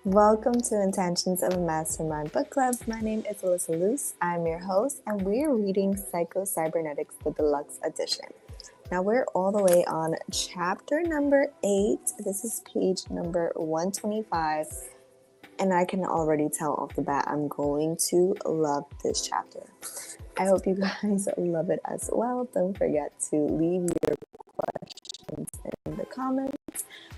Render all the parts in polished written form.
Welcome to Intentions of a Mastermind Book Club. My name is Alyssa Luce. I'm your host, and we're reading Psycho-Cybernetics the Deluxe Edition. Now we're all the way on chapter number 8. This is page number 125, and I can already tell off the bat I'm going to love this chapter. I hope you guys love it as well. Don't forget to leave your questions in the comments.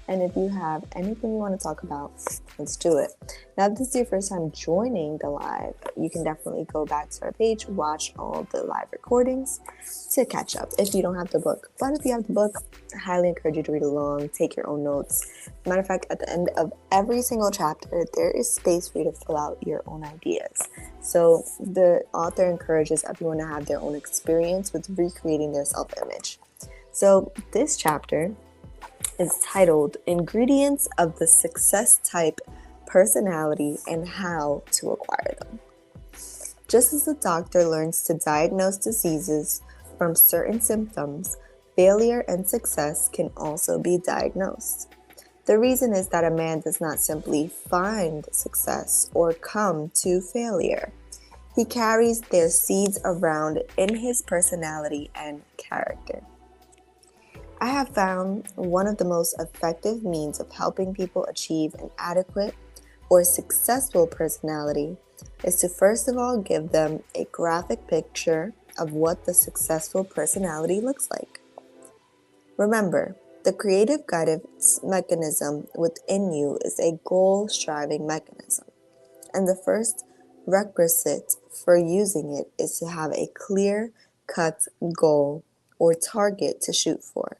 And if you have anything you want to talk about, let's do it. Now, if this is your first time joining the live, you can definitely go back to our page, watch all the live recordings to catch up if you don't have the book. But if you have the book, I highly encourage you to read along, take your own notes. Matter of fact, at the end of every single chapter, there is space for you to fill out your own ideas. So the author encourages everyone to have their own experience with recreating their self-image. So this chapter is titled Ingredients of the Success Type Personality and How to Acquire Them. Just as a doctor learns to diagnose diseases from certain symptoms, failure and success can also be diagnosed. The reason is that a man does not simply find success or come to failure. He carries their seeds around in his personality and character. I have found one of the most effective means of helping people achieve an adequate or successful personality is to first of all give them a graphic picture of what the successful personality looks like. Remember, the creative guidance mechanism within you is a goal-striving mechanism, and the first requisite for using it is to have a clear-cut goal or target to shoot for.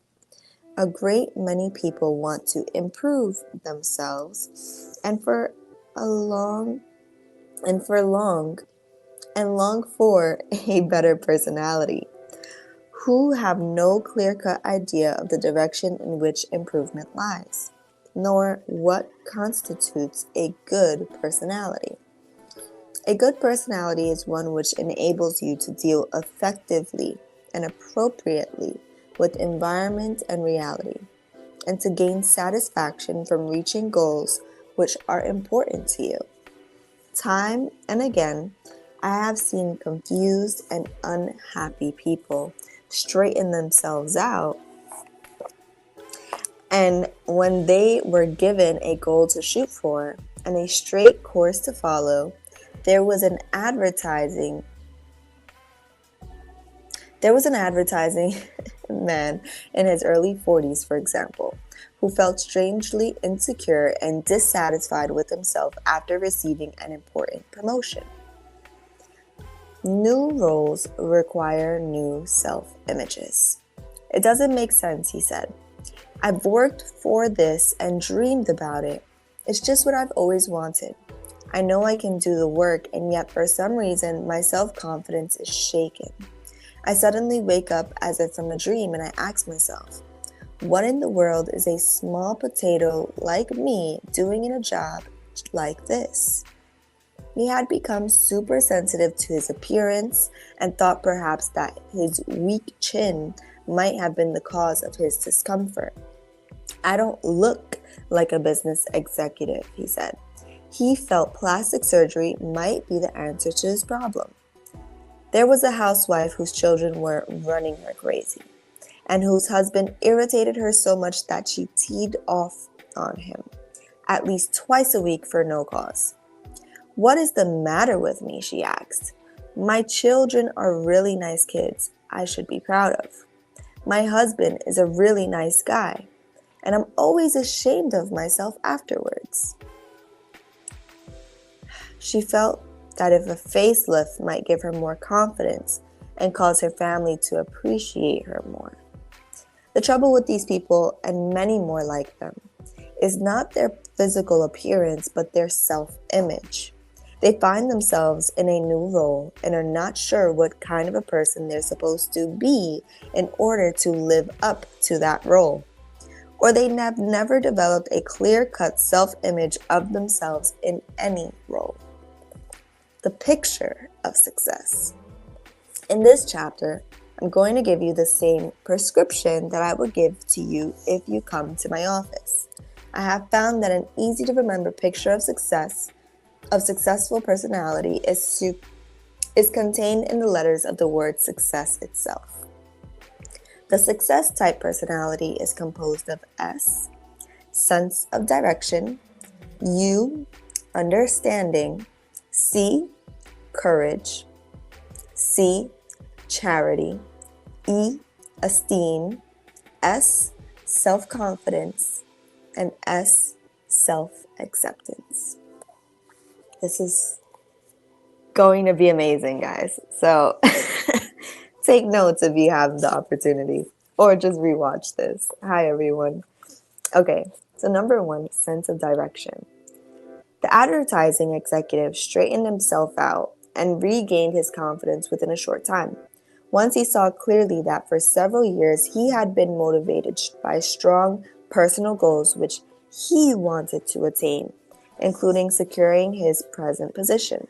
A great many people want to improve themselves and long for a better personality, who have no clear-cut idea of the direction in which improvement lies, nor what constitutes a good personality. A good personality is one which enables you to deal effectively and appropriately with environment and reality, and to gain satisfaction from reaching goals which are important to you. Time and again, I have seen confused and unhappy people straighten themselves out, and when they were given a goal to shoot for and a straight course to follow, there was an advertising man in his early 40s, for example, who felt strangely insecure and dissatisfied with himself after receiving an important promotion. New roles require new self-images. It doesn't make sense, he said. I've worked for this and dreamed about it. It's just what I've always wanted. I know I can do the work, and yet for some reason my self-confidence is shaken. I suddenly wake up as if from a dream and I ask myself, what in the world is a small potato like me doing in a job like this? He had become super sensitive to his appearance and thought perhaps that his weak chin might have been the cause of his discomfort. I don't look like a business executive, he said. He felt plastic surgery might be the answer to his problem. There was a housewife whose children were running her crazy, and whose husband irritated her so much that she teed off on him, at least twice a week for no cause. What is the matter with me, she asked. My children are really nice kids I should be proud of. My husband is a really nice guy, and I'm always ashamed of myself afterwards. She felt that if a facelift might give her more confidence and cause her family to appreciate her more. The trouble with these people, and many more like them, is not their physical appearance but their self-image. They find themselves in a new role and are not sure what kind of a person they're supposed to be in order to live up to that role. Or they have never developed a clear-cut self-image of themselves in any role. The picture of success. In this chapter, I'm going to give you the same prescription that I would give to you if you come to my office. I have found that an easy to remember picture of successful personality is contained in the letters of the word success itself. The success type personality is composed of S, sense of direction, U, understanding, C, courage, C, charity, E, esteem, S, self-confidence, and S, self-acceptance. This is going to be amazing, guys. So take notes if you have the opportunity, or just rewatch this. Hi, everyone. Okay, so number 1, sense of direction. The advertising executive straightened himself out and regained his confidence within a short time. Once he saw clearly that for several years he had been motivated by strong personal goals which he wanted to attain, including securing his present position.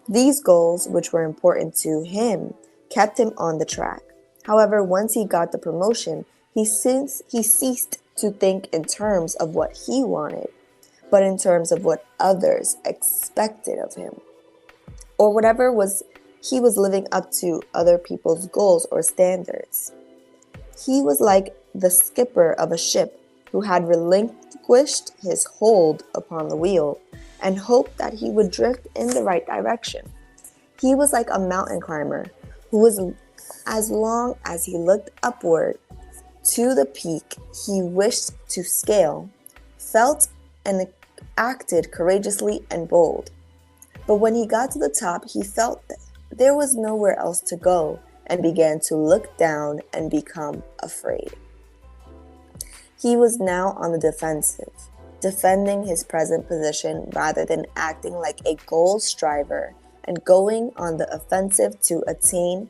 These goals, which were important to him, kept him on the track. However, once he got the promotion, he ceased to think in terms of what he wanted, but in terms of what others expected of him, or whatever he was living up to other people's goals or standards. He was like the skipper of a ship who had relinquished his hold upon the wheel and hoped that he would drift in the right direction. He was like a mountain climber who was, as long as he looked upward to the peak he wished to scale, felt and acted courageously and bold. But when he got to the top, he felt that there was nowhere else to go and began to look down and become afraid. He was now on the defensive, defending his present position rather than acting like a goal striver and going on the offensive to attain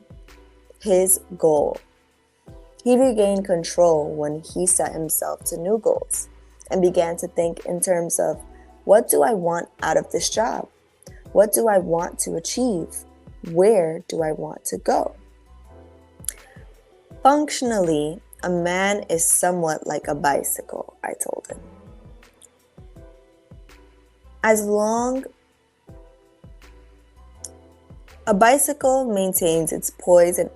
his goal. He regained control when he set himself to new goals and began to think in terms of, what do I want out of this job? What do I want to achieve? Where do I want to go? Functionally, a man is somewhat like a bicycle, I told him. A bicycle maintains its poise and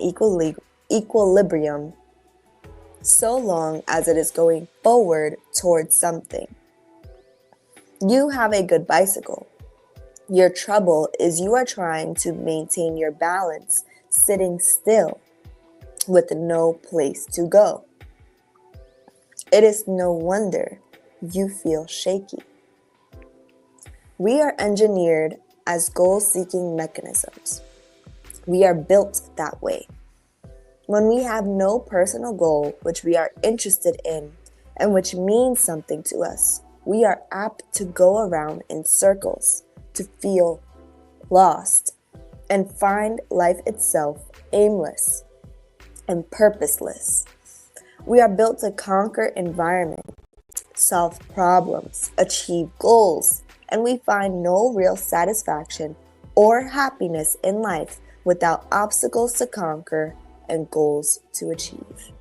equilibrium so long as it is going forward towards something. You have a good bicycle. Your trouble is you are trying to maintain your balance sitting still with no place to go. It is no wonder you feel shaky. We are engineered as goal-seeking mechanisms. We are built that way. When we have no personal goal which we are interested in and which means something to us, we are apt to go around in circles, to feel lost, and find life itself aimless and purposeless. We are built to conquer environment, solve problems, achieve goals, and we find no real satisfaction or happiness in life without obstacles to conquer and goals to achieve.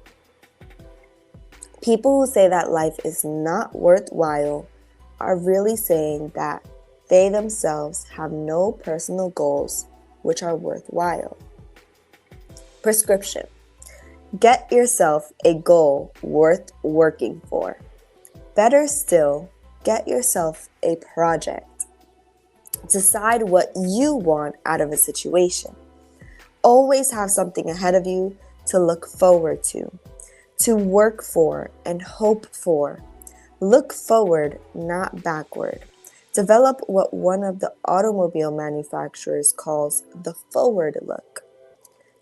People who say that life is not worthwhile are really saying that they themselves have no personal goals which are worthwhile. Prescription. Get yourself a goal worth working for. Better still, get yourself a project. Decide what you want out of a situation. Always have something ahead of you to look forward to work for and hope for. Look forward, not backward. Develop what one of the automobile manufacturers calls the forward look.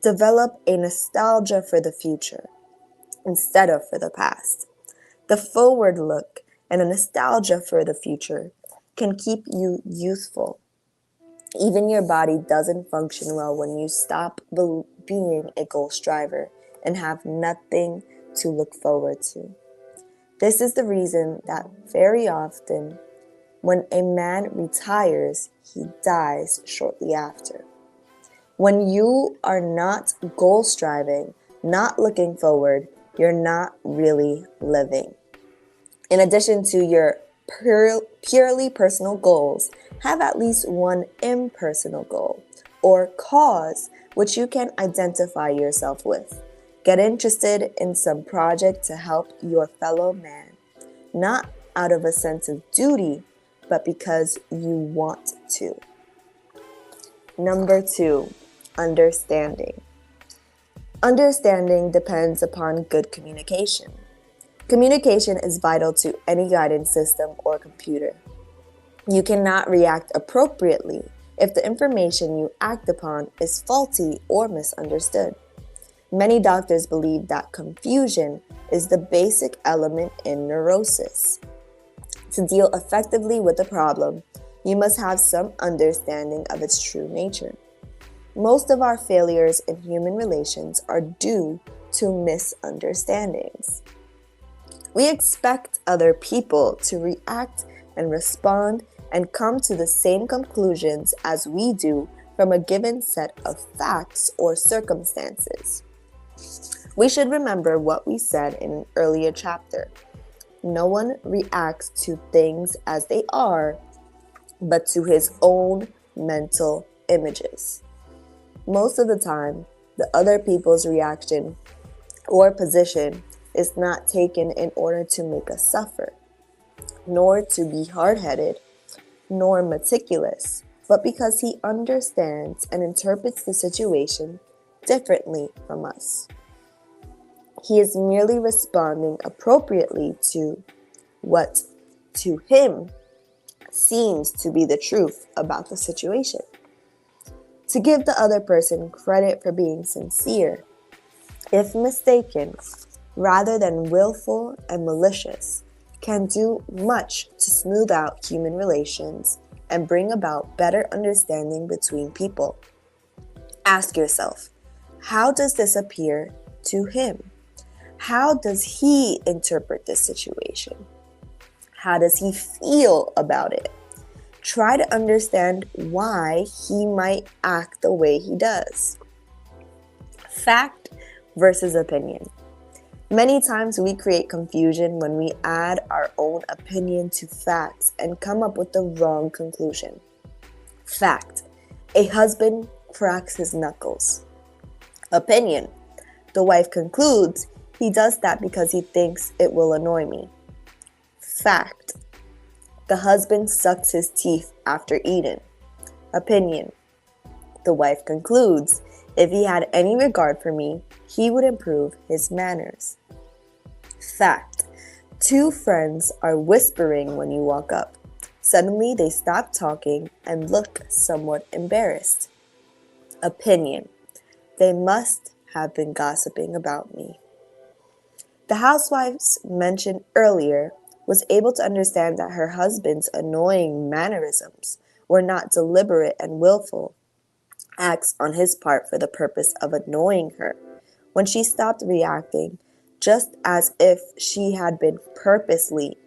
Develop a nostalgia for the future instead of for the past. The forward look and a nostalgia for the future can keep you youthful. Even your body doesn't function well when you stop being a goal striver and have nothing to look forward to. This is the reason that very often when a man retires, he dies shortly after. When you are not goal striving, not looking forward, you're not really living. In addition to your purely personal goals, have at least one impersonal goal or cause which you can identify yourself with. Get interested in some project to help your fellow man, not out of a sense of duty, but because you want to. Number 2, understanding. Understanding depends upon good communication. Communication is vital to any guidance system or computer. You cannot react appropriately if the information you act upon is faulty or misunderstood. Many doctors believe that confusion is the basic element in neurosis. To deal effectively with a problem, you must have some understanding of its true nature. Most of our failures in human relations are due to misunderstandings. We expect other people to react and respond and come to the same conclusions as we do from a given set of facts or circumstances. We should remember what we said in an earlier chapter. No one reacts to things as they are, but to his own mental images. Most of the time, the other people's reaction or position is not taken in order to make us suffer, nor to be hard-headed, nor meticulous, but because he understands and interprets the situation differently from us. He is merely responding appropriately to what, to him, seems to be the truth about the situation. To give the other person credit for being sincere, if mistaken, rather than willful and malicious, can do much to smooth out human relations and bring about better understanding between people. Ask yourself, how does this appear to him? How does he interpret this situation? How does he feel about it? Try to understand why he might act the way he does. Fact versus opinion. Many times we create confusion when we add our own opinion to facts and come up with the wrong conclusion. Fact: a husband cracks his knuckles. Opinion: the wife concludes he does that because he thinks it will annoy me. Fact: the husband sucks his teeth after eating. Opinion: the wife concludes if he had any regard for me, he would improve his manners. Fact: two friends are whispering when you walk up. Suddenly they stop talking and look somewhat embarrassed. Opinion: they must have been gossiping about me. The housewives mentioned earlier was able to understand that her husband's annoying mannerisms were not deliberate and willful acts on his part for the purpose of annoying her. When she stopped reacting, just as if she had been personally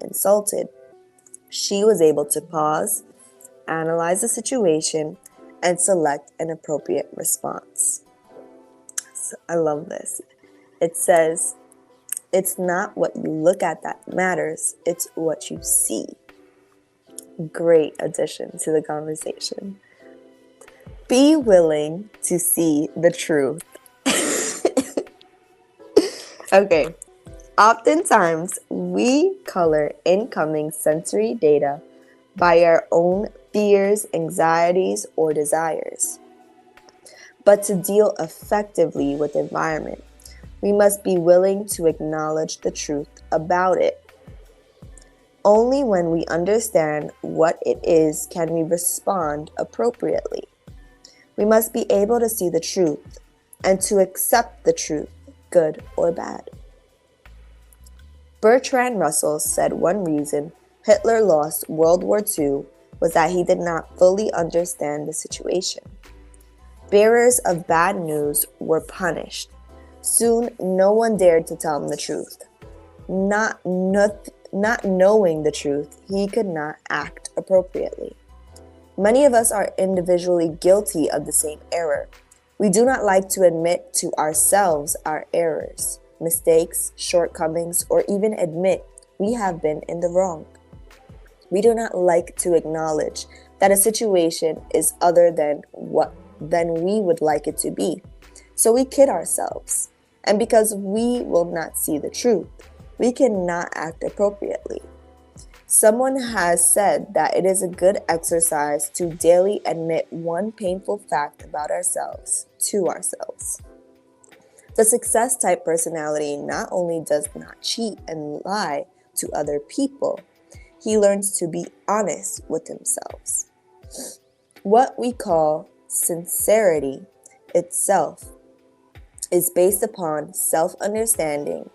insulted, she was able to pause, analyze the situation, and select an appropriate response. So I love this. It says, it's not what you look at that matters, it's what you see. Great addition to the conversation. Be willing to see the truth. Okay, oftentimes we color incoming sensory data by our own fears, anxieties, or desires. But to deal effectively with the environment, we must be willing to acknowledge the truth about it. Only when we understand what it is can we respond appropriately. We must be able to see the truth and to accept the truth, good or bad. Bertrand Russell said one reason Hitler lost World War II was that he did not fully understand the situation. Bearers of bad news were punished. Soon, no one dared to tell him the truth. Not knowing the truth, he could not act appropriately. Many of us are individually guilty of the same error. We do not like to admit to ourselves our errors. mistakes, shortcomings, or even admit we have been in the wrong. We do not like to acknowledge that a situation is other than we would like it to be. So we kid ourselves. And because we will not see the truth, we cannot act appropriately. Someone has said that it is a good exercise to daily admit one painful fact about ourselves to ourselves. The success type personality not only does not cheat and lie to other people, he learns to be honest with himself. What we call sincerity itself is based upon self-understanding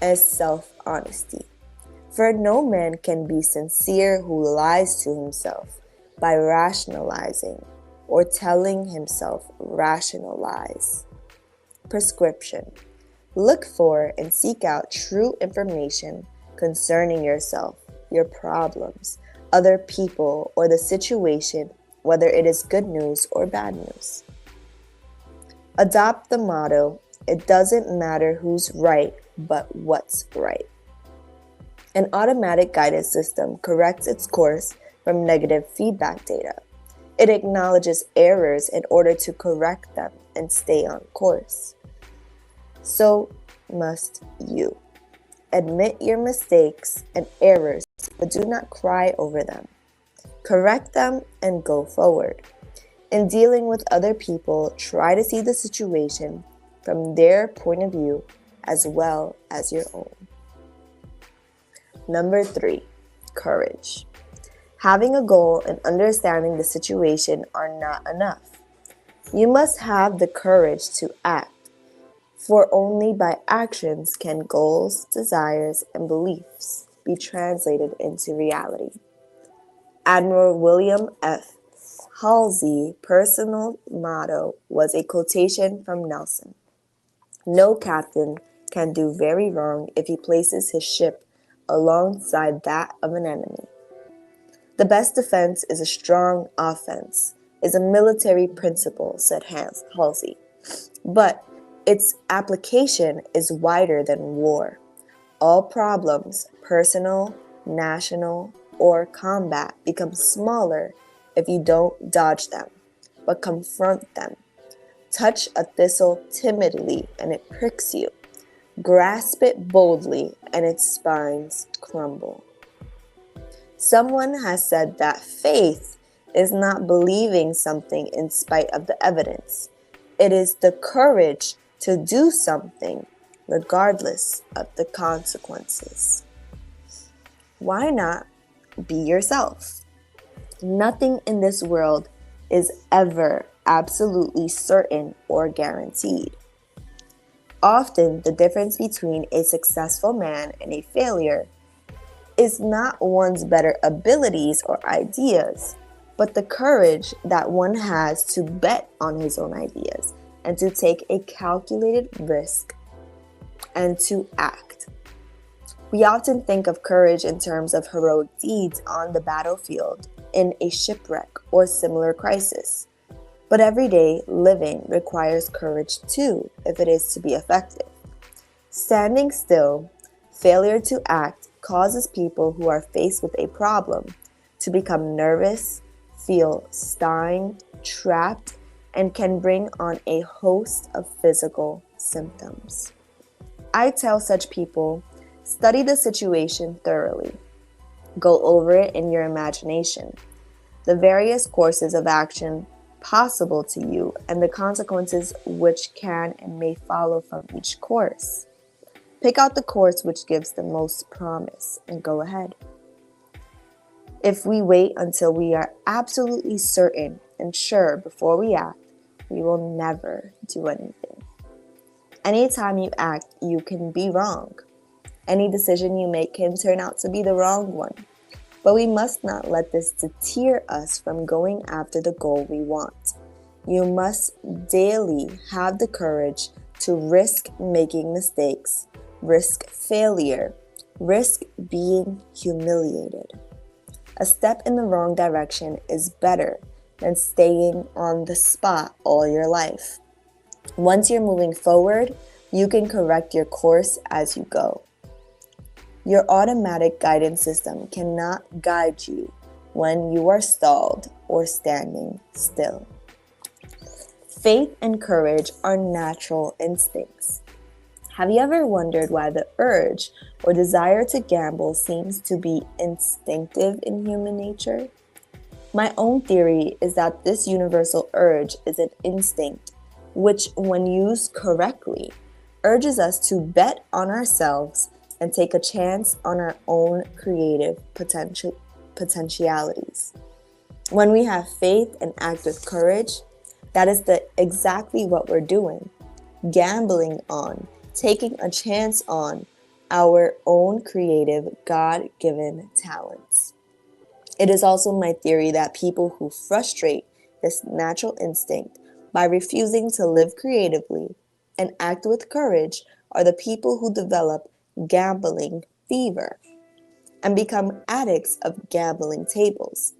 and self-honesty. For no man can be sincere who lies to himself by rationalizing or telling himself rational lies. Prescription. Look for and seek out true information concerning yourself, your problems, other people, or the situation, whether it is good news or bad news. Adopt the motto, it doesn't matter who's right, but what's right. An automatic guidance system corrects its course from negative feedback data. It acknowledges errors in order to correct them and stay on course. So must you. Admit your mistakes and errors, but do not cry over them. Correct them and go forward. In dealing with other people, try to see the situation from their point of view as well as your own. Number 3, courage. Having a goal and understanding the situation are not enough. You must have the courage to act, for only by actions can goals, desires, and beliefs be translated into reality. Admiral William F. Halsey's personal motto was a quotation from Nelson. No captain can do very wrong if he places his ship alongside that of an enemy. The best defense is a strong offense, is a military principle, said Halsey. But its application is wider than war. All problems, personal, national, or combat, become smaller if you don't dodge them, but confront them. Touch a thistle timidly and it pricks you. Grasp it boldly and its spines crumble. Someone has said that faith is not believing something in spite of the evidence. It is the courage to do something regardless of the consequences. Why not be yourself? Nothing in this world is ever absolutely certain or guaranteed. Often, the difference between a successful man and a failure is not one's better abilities or ideas, but the courage that one has to bet on his own ideas and to take a calculated risk and to act. We often think of courage in terms of heroic deeds on the battlefield, in a shipwreck or similar crisis. But everyday living requires courage too, if it is to be effective. Standing still, failure to act causes people who are faced with a problem to become nervous, feel stunned, trapped, and can bring on a host of physical symptoms. I tell such people, study the situation thoroughly. Go over it in your imagination, the various courses of action possible to you, and the consequences which can and may follow from each course. Pick out the course which gives the most promise and go ahead. If we wait until we are absolutely certain and sure before we act, we will never do anything. Anytime you act, you can be wrong. Any decision you make can turn out to be the wrong one. But we must not let this deter us from going after the goal we want. You must daily have the courage to risk making mistakes, risk failure, risk being humiliated. A step in the wrong direction is better than staying on the spot all your life. Once you're moving forward, You can correct your course as you go. Your automatic guidance system cannot guide you when you are stalled or standing still. Faith and courage are natural instincts. Have you ever wondered why the urge or desire to gamble seems to be instinctive in human nature? My own theory is that this universal urge is an instinct which, when used correctly, urges us to bet on ourselves and take a chance on our own creative potentialities. When we have faith and act with courage, that is exactly what we're doing. Gambling on, taking a chance on our own creative, God-given talents. It is also my theory that people who frustrate this natural instinct by refusing to live creatively and act with courage are the people who develop gambling fever and become addicts of gambling tables.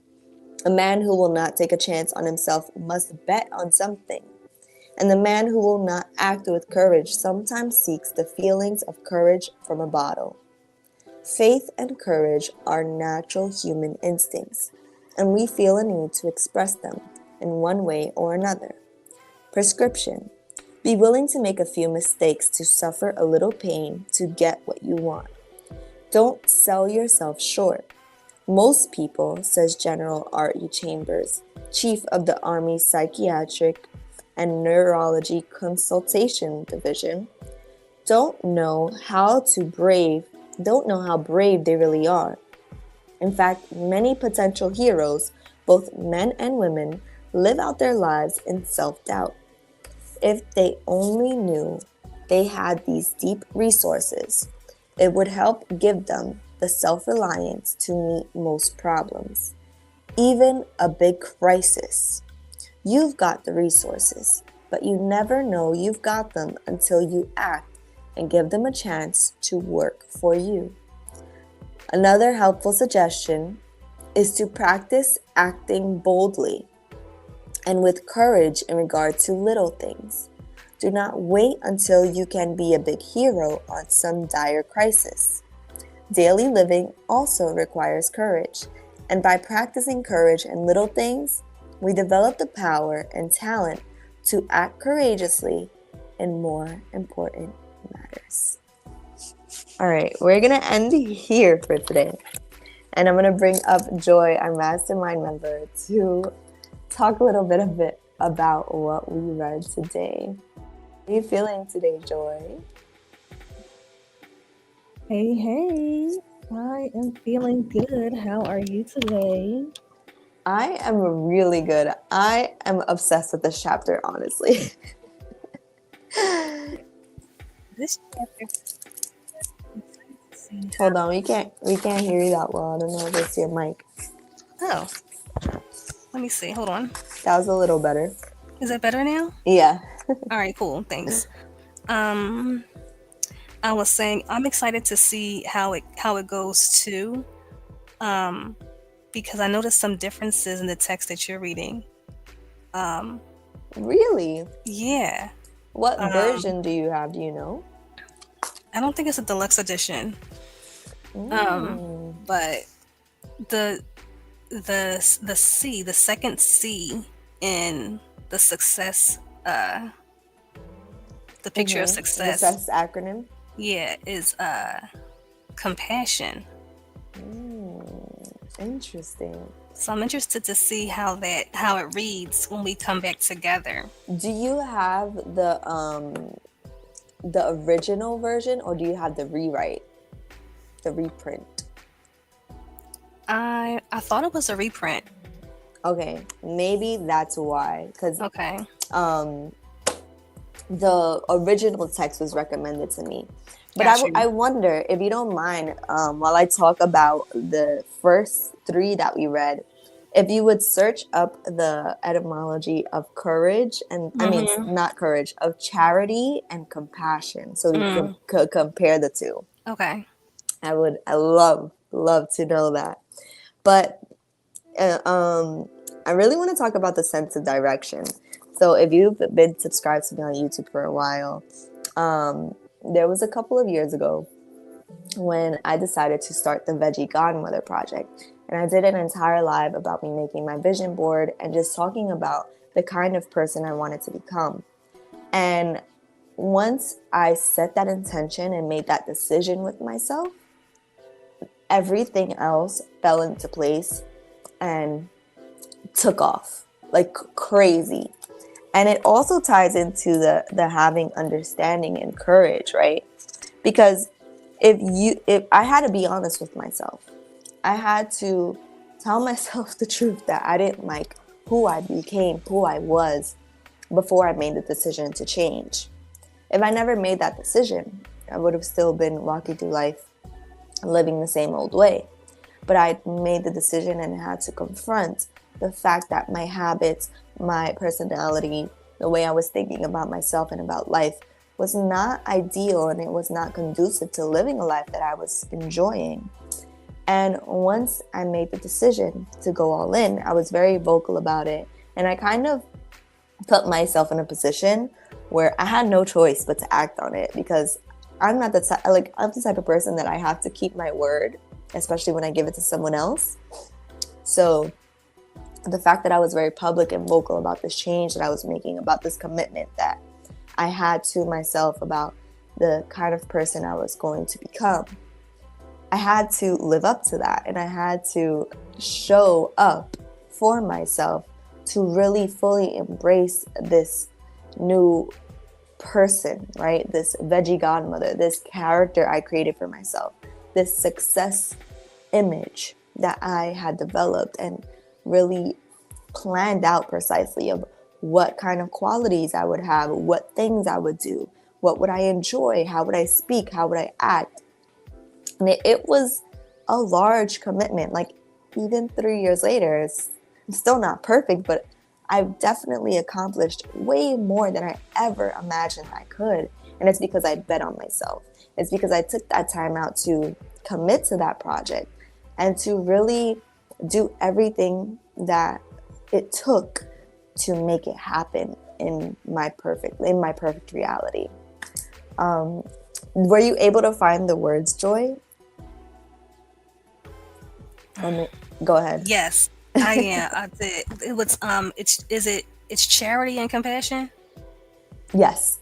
A man who will not take a chance on himself must bet on something. And the man who will not act with courage sometimes seeks the feelings of courage from a bottle. Faith and courage are natural human instincts, and we feel a need to express them in one way or another. Prescription: be willing to make a few mistakes to suffer a little pain to get what you want. Don't sell yourself short. Most people, says General R.E. Chambers, chief of the Army Psychiatric and Neurology Consultation Division, don't know how brave they really are. In fact, many potential heroes, both men and women, live out their lives in self-doubt. If they only knew they had these deep resources, it would help give them the self-reliance to meet most problems, even a big crisis. You've got the resources, but you never know you've got them until you act and give them a chance to work for you. Another helpful suggestion is to practice acting boldly and with courage in regard to little things. Do not wait until you can be a big hero on some dire crisis. Daily living also requires courage, and by practicing courage in little things, we develop the power and talent to act courageously in more important matters. All right, we're going to end here for today. And I'm going to bring up Joy, our mastermind member, to talk a little bit about what we read today. How are you feeling today, Joy? Hey, I am feeling good. How are you today? I am really good. I am obsessed with this chapter, honestly. This chapter. Hold on, we can't hear you that well. I don't know if it's your mic. Oh, let me see. Hold on. That was a little better. Is that better now? Yeah. All right, cool. Thanks. I was saying I'm excited to see how it goes too, because I noticed some differences in the text that you're reading. Really? Yeah. What version do you have? Do you know? I don't think it's a deluxe edition. But the second C in the success, the picture of success. Success acronym. Yeah, is compassion. Interesting. So I'm interested to see how it reads when we come back together. Do you have the original version, or do you have the rewrite, the reprint? I thought it was a reprint. Okay, maybe that's why. Because okay, the original text was recommended to me. But I wonder, if you don't mind, while I talk about the first 3 that we read, if you would search up the etymology of courage and not courage, of charity and compassion, so you could compare the two. Okay. I love to know that. But I really want to talk about the sense of direction. So if you've been subscribed to me on YouTube for a while, There was a couple of years ago when I decided to start the Veggie Godmother project. And I did an entire live about me making my vision board and just talking about the kind of person I wanted to become. And once I set that intention and made that decision with myself, everything else fell into place and took off like crazy. And it also ties into the having understanding and courage, right? Because if I had to be honest with myself, I had to tell myself the truth that I didn't like who I became, who I was before I made the decision to change. If I never made that decision, I would have still been walking through life living the same old way. But I made the decision and had to confront the fact that my habits, my personality, the way I was thinking about myself and about life was not ideal, and it was not conducive to living a life that I was enjoying. And once I made the decision to go all in, I was very vocal about it. And I kind of put myself in a position where I had no choice but to act on it, because I'm not the type, I'm the type of person that I have to keep my word, especially when I give it to someone else. So the fact that I was very public and vocal about this change that I was making, about this commitment that I had to myself about the kind of person I was going to become, I had to live up to that, and I had to show up for myself to really fully embrace this new person, right? This veggie godmother, this character I created for myself, this success image that I had developed and really planned out precisely of what kind of qualities I would have, what things I would do, what would I enjoy, how would I speak, how would I act. And it was a large commitment. Like, even 3 years later, it's still not perfect, but I've definitely accomplished way more than I ever imagined I could. And it's because I bet on myself. It's because I took that time out to commit to that project and to really do everything that it took to make it happen in my perfect reality. Were you able to find the words, Joy? Go ahead. Yes, I am. I did. It was it's charity and compassion. Yes.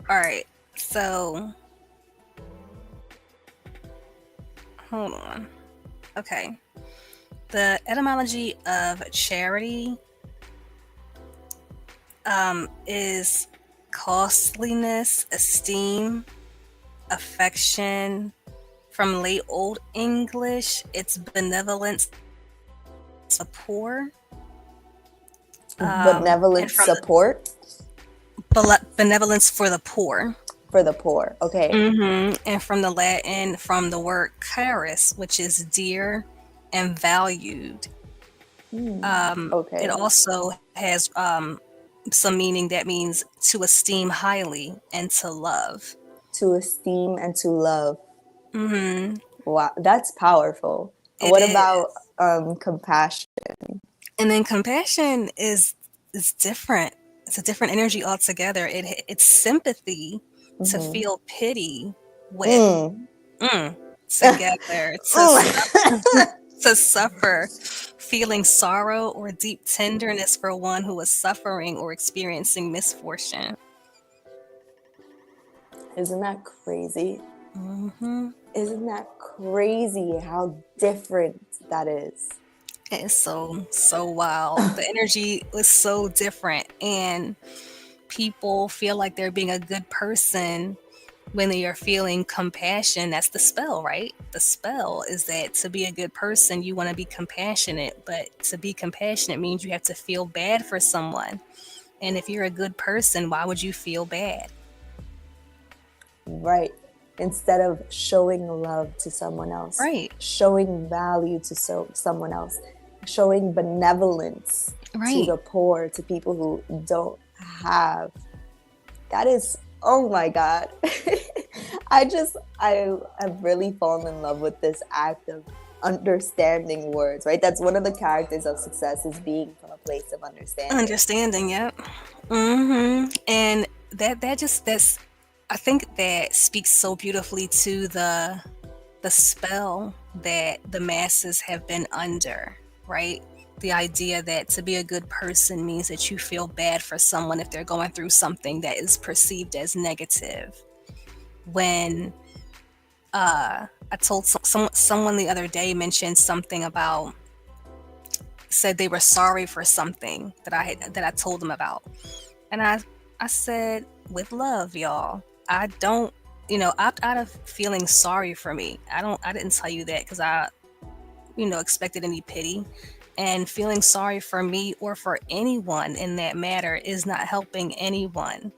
All right. So hold on. Okay. The etymology of charity is costliness, esteem, affection. From late Old English, it's benevolence to poor. Benevolent support? Benevolence for the poor. For the poor, okay. And from the Latin, from the word caris, which is dear and valued. Okay. It also has some meaning that means to esteem highly and to love. To esteem and to love. Mm-hmm. Wow, that's powerful. What about compassion? And then compassion is different. It's a different energy altogether. It's sympathy to feel pity with together to suffer, feeling sorrow or deep tenderness for one who is suffering or experiencing misfortune. Isn't that crazy? Mm-hmm. Isn't that crazy how different that is? It is so wild. The energy was so different, and people feel like they're being a good person when they are feeling compassion. That's the spell, right? The spell is that to be a good person, you want to be compassionate, but to be compassionate means you have to feel bad for someone. And if you're a good person, why would you feel bad? Right. Instead of showing love to someone else, right? Showing value to someone else, showing benevolence to the poor, to people who don't have. That is, oh my God. I've really fallen in love with this act of understanding words, right? That's one of the characters of success, is being from a place of understanding. Understanding, yep. And that's I think that speaks so beautifully to the spell that the masses have been under, right? The idea that to be a good person means that you feel bad for someone if they're going through something that is perceived as negative. When I told someone the other day mentioned something about, said they were sorry for something that I told them about, and I said, with love, y'all. I don't, opt out of feeling sorry for me. I didn't tell you that because I, expected any pity. And feeling sorry for me or for anyone in that matter is not helping anyone.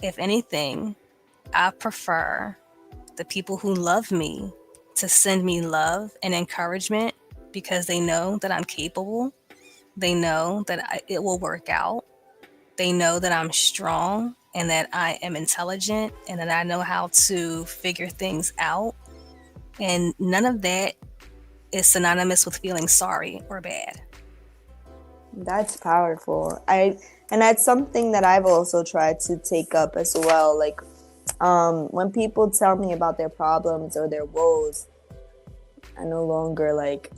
If anything, I prefer the people who love me to send me love and encouragement because they know that I'm capable. They know that it will work out. They know that I'm strong and that I am intelligent and that I know how to figure things out. And none of that is synonymous with feeling sorry or bad. That's powerful. And that's something that I've also tried to take up as well. Like, when people tell me about their problems or their woes, I no longer like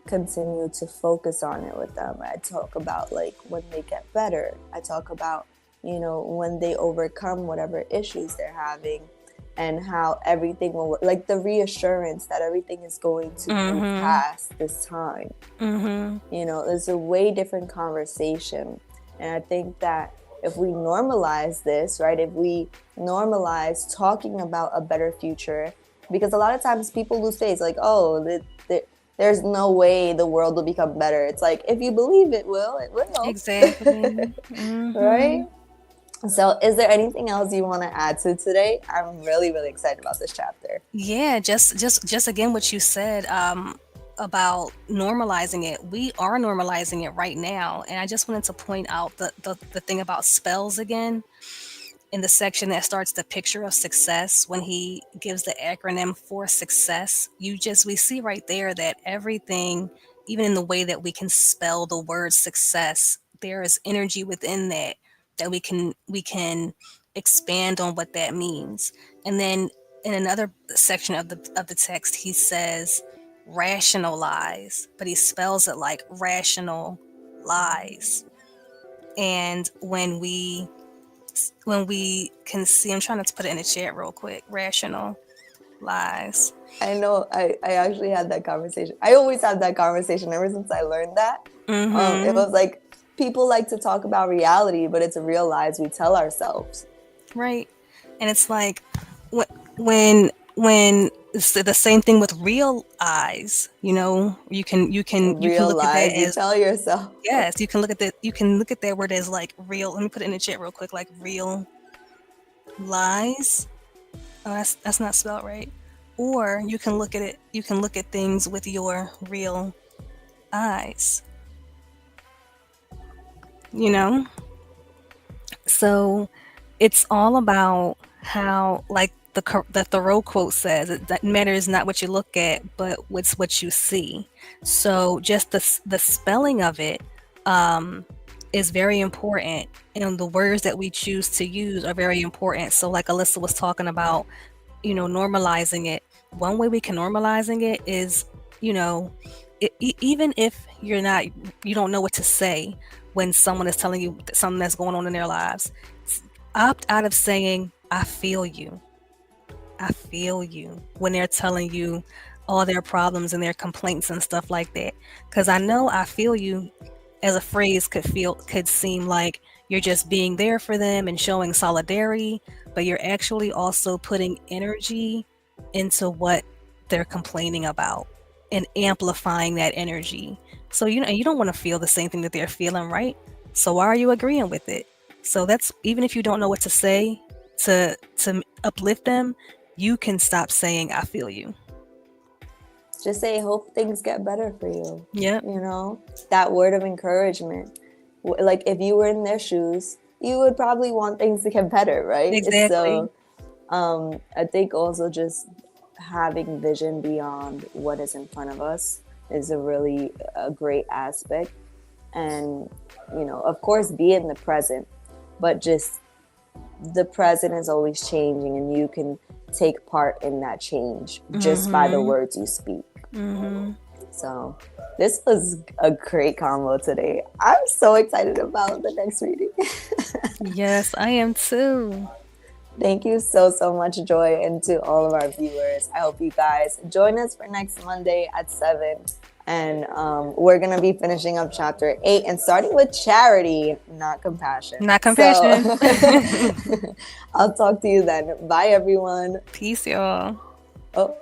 continue to focus on it with them. I talk about like when they get better. I talk about, when they overcome whatever issues they're having and how everything will work. Like the reassurance that everything is going to move past this time. It's a way different conversation. And I think that if we normalize this, right, if we normalize talking about a better future, because a lot of times people lose faith, like, oh, there's no way the world will become better. It's like, if you believe it will, it will. Exactly. Right? So is there anything else you want to add to today? I'm really, really excited about this chapter. Yeah, just again what you said about normalizing it. We are normalizing it right now. And I just wanted to point out the thing about spells again. In the section that starts the picture of success, when he gives the acronym for success, we see right there that everything, even in the way that we can spell the word success, there is energy within that we can expand on what that means. And then in another section of the text, he says rationalize, but he spells it like rational lies. And when we can see, I'm trying to put it in the chat real quick, rational lies. I know I actually had that conversation. I always have that conversation ever since I learned that. It was like, people like to talk about reality, but it's real lies we tell ourselves. Right. And it's like when it's the same thing with real eyes, you can Real look lies at that you as, tell yourself. yes, you can look at that word as like real. Let me put it in the chat real quick, like real lies. Oh, that's not spelled right. Or you can look at things with your real eyes. So it's all about how, like the Thoreau quote says, that matters not what you look at, but what's what you see. So just the spelling of it is very important, and the words that we choose to use are very important. So like Alyssa was talking about, normalizing it. One way we can normalizing it is, even if you don't know what to say when someone is telling you something that's going on in their lives, opt out of saying, I feel you. I feel you, when they're telling you all their problems and their complaints and stuff like that. Because I know I feel you as a phrase could seem like you're just being there for them and showing solidarity, but you're actually also putting energy into what they're complaining about and amplifying that energy. So you don't want to feel the same thing that they're feeling, right? So why are you agreeing with it? So that's, even if you don't know what to say to uplift them, you can stop saying I feel you. Just say, hope things get better for you. Yeah. That word of encouragement. Like if you were in their shoes, you would probably want things to get better, right? Exactly. So I think also just having vision beyond what is in front of us is a great aspect. And, of course, be in the present, but just the present is always changing, and you can take part in that change just by the words you speak. So this was a great combo today. I'm so excited about the next reading. Yes, I am too. Thank you so much, Joy, and to all of our viewers. I hope you guys join us for next Monday at 7. And we're going to be finishing up chapter 8 and starting with charity, not compassion. Not compassion. So, I'll talk to you then. Bye, everyone. Peace, y'all. Oh.